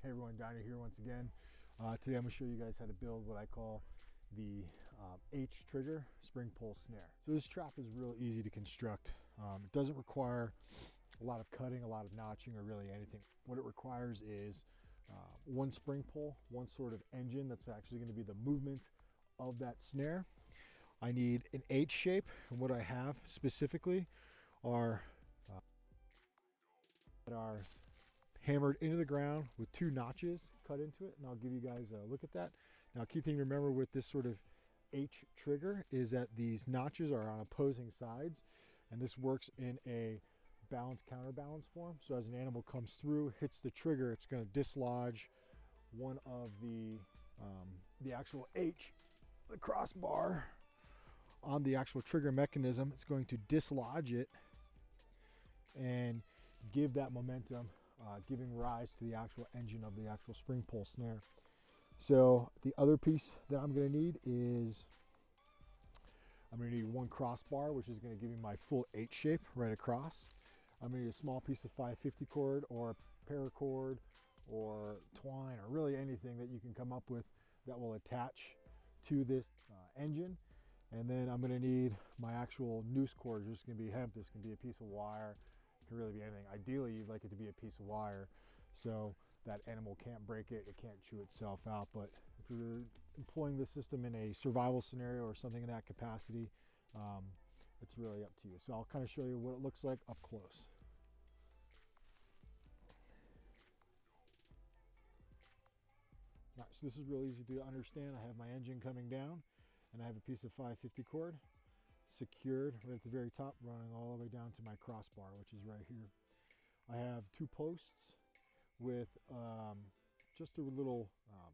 Hey everyone, Donnie here once again. Today I'm going to show you guys how to build what I call the H trigger spring pole snare. So this trap is real easy to construct. It doesn't require a lot of cutting, a lot of notching, or really anything. What it requires is one spring pole, one sort of engine that's actually going to be the movement of that snare. I need an H shape, and what I have specifically are that are hammered into the ground with two notches cut into it, and I'll give you guys a look at that. Now, key thing to remember with this sort of H trigger is that these notches are on opposing sides, and this works in a balance counterbalance form. So as an animal comes through, hits the trigger, it's going to dislodge one of the actual H, the crossbar on the actual trigger mechanism. It's going to dislodge it and give that momentum, giving rise to the actual engine of the actual spring pole snare. So the other piece that I'm going to need is I'm going to need one crossbar, which is going to give me my full H shape right across. I'm going to need a small piece of 550 cord or paracord or twine or really anything that you can come up with that will attach to this engine. And then I'm going to need my actual noose cord. It's just going to be hemp. This can be a piece of wire. It can really be anything. Ideally, you'd like it to be a piece of wire so that animal can't break it, it can't chew itself out. But if you're employing this system in a survival scenario or something in that capacity, it's really up to you. So I'll kind of show you what it looks like up close. All right, so this is real easy to understand. I have my engine coming down and I have a piece of 550 cord secured right at the very top, running all the way down to my crossbar, which is right here. I have two posts with just a little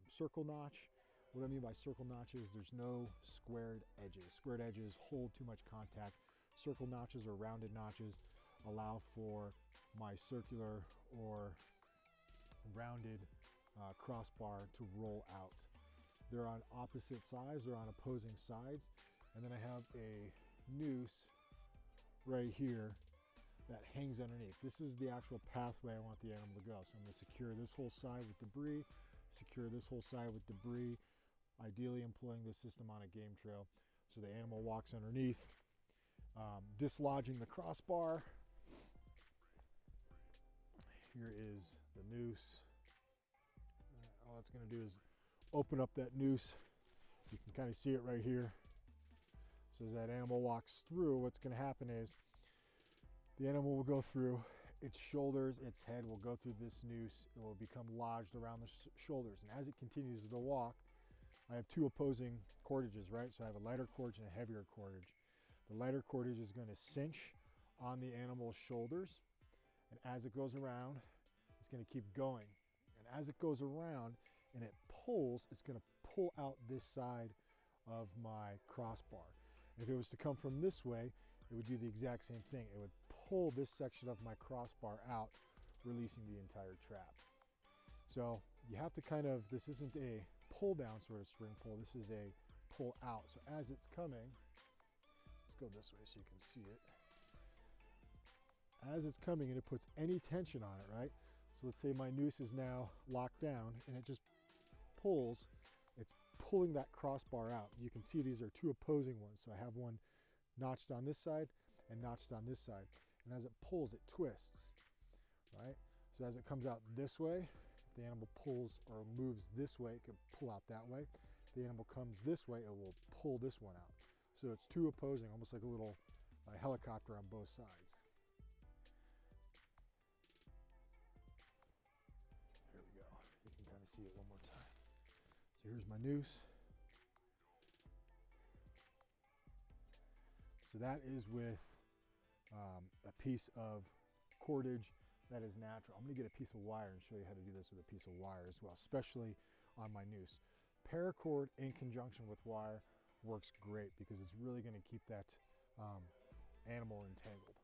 circle notch. What I mean by circle notches, there's no squared edges. Squared edges hold too much contact. Circle notches or rounded notches allow for my circular or rounded crossbar to roll out. They're on opposite sides, they're on opposing sides. And then I have a noose right here that hangs underneath. This is the actual pathway I want the animal to go. So I'm going to secure this whole side with debris, secure this whole side with debris, ideally employing this system on a game trail. So the animal walks underneath, dislodging the crossbar. Here is the noose. All it's going to do is open up that noose. You can kind of see it right here. So as that animal walks through, what's going to happen is the animal will go through, its shoulders, its head will go through this noose. It will become lodged around the shoulders. And as it continues to walk, I have two opposing cordages, right? So I have a lighter cordage and a heavier cordage. The lighter cordage is going to cinch on the animal's shoulders. And as it goes around, it's going to keep going. And as it goes around and it pulls, it's going to pull out this side of my crossbar. If it was to come from this way, it would do the exact same thing. It would pull this section of my crossbar out, releasing the entire trap. So you have to kind of, this isn't a pull down sort of spring pull, this is a pull out. So as it's coming, let's go this way so you can see it. As it's coming and it puts any tension on it, right? So let's say my noose is now locked down and it just pulls, it's pulling that crossbar out. You can see these are two opposing ones. So I have one notched on this side and notched on this side. And as it pulls, it twists, right? So as it comes out this way, if the animal pulls or moves this way, it can pull out that way. If the animal comes this way, it will pull this one out. So it's two opposing, almost like a little helicopter on both sides. Here we go. You can kind of see it one more time. So here's my noose. So that is with a piece of cordage that is natural. I'm going to get a piece of wire and show you how to do this with a piece of wire as well, especially on my noose. Paracord in conjunction with wire works great because it's really going to keep that animal entangled.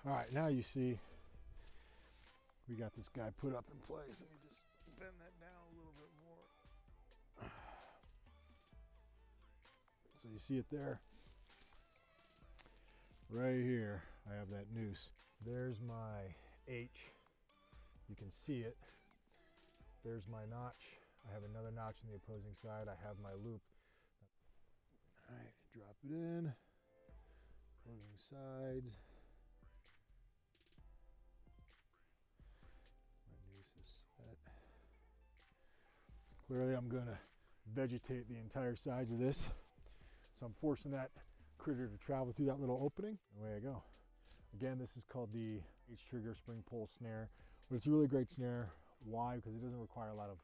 All right, now you see we got this guy put up in place. Let me just bend that down a little bit more. So you see it there. right here, I have that noose. There's my H. You can see it. There's my notch. I have another notch on the opposing side. I have my loop. All right, drop it in. Opposing sides. My noose is set. Clearly I'm gonna vegetate the entire sides of this. So I'm forcing that critter to travel through that little opening. Away I go. Again, this is called the H-trigger Spring Pole Snare, but it's a really great snare. Why? Because it doesn't require a lot of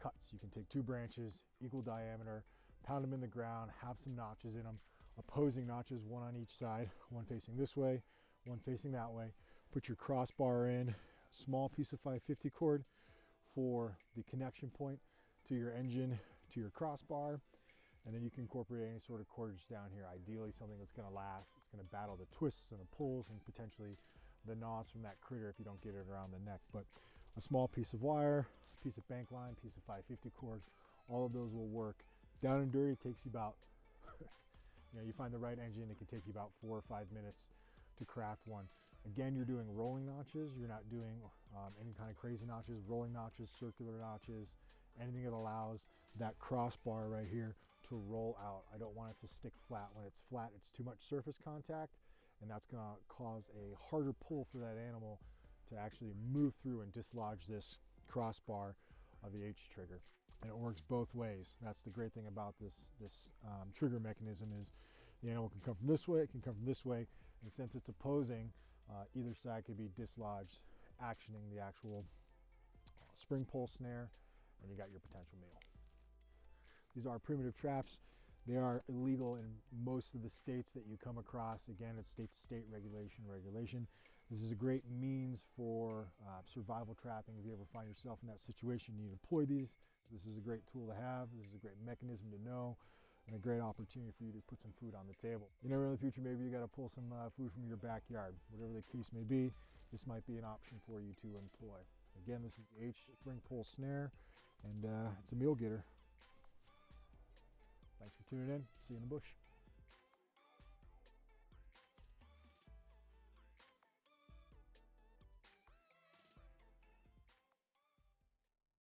cuts. You can take 2 branches, equal diameter, pound them in the ground, have some notches in them, opposing notches, one on each side, one facing this way, one facing that way. Put your crossbar in, small piece of 550 cord for the connection point to your engine, to your crossbar, and then you can incorporate any sort of cordage down here. Ideally something that's going to last. It's going to battle the twists and the pulls and potentially the gnaws from that critter if you don't get it around the neck. But a small piece of wire, piece of bank line, piece of 550 cord, all of those will work. Down and dirty takes you about, you find the right engine, it can take you about 4 or 5 minutes to craft one. Again, you're doing rolling notches. You're not doing any kind of crazy notches, rolling notches, circular notches, anything that allows that crossbar right here to roll out. I don't want it to stick flat. When it's flat, it's too much surface contact, and that's going to cause a harder pull for that animal to actually move through and dislodge this crossbar of the H trigger. And it works both ways. That's the great thing about this trigger mechanism is the animal can come from this way, it can come from this way, and since it's opposing, either side could be dislodged, actioning the actual spring pole snare, and you got your potential meal. These are primitive traps. They are illegal in most of the states that you come across. Again, it's state to state regulation. This is a great means for survival trapping. If you ever find yourself in that situation, you deploy these. This is a great tool to have. This is a great mechanism to know, and a great opportunity for you to put some food on the table. You never know, in the future, maybe you got to pull some food from your backyard. Whatever the case may be, this might be an option for you to employ. Again, this is the H Spring Pole Snare, and it's a meal getter. Thanks for tuning in. See you in the bush.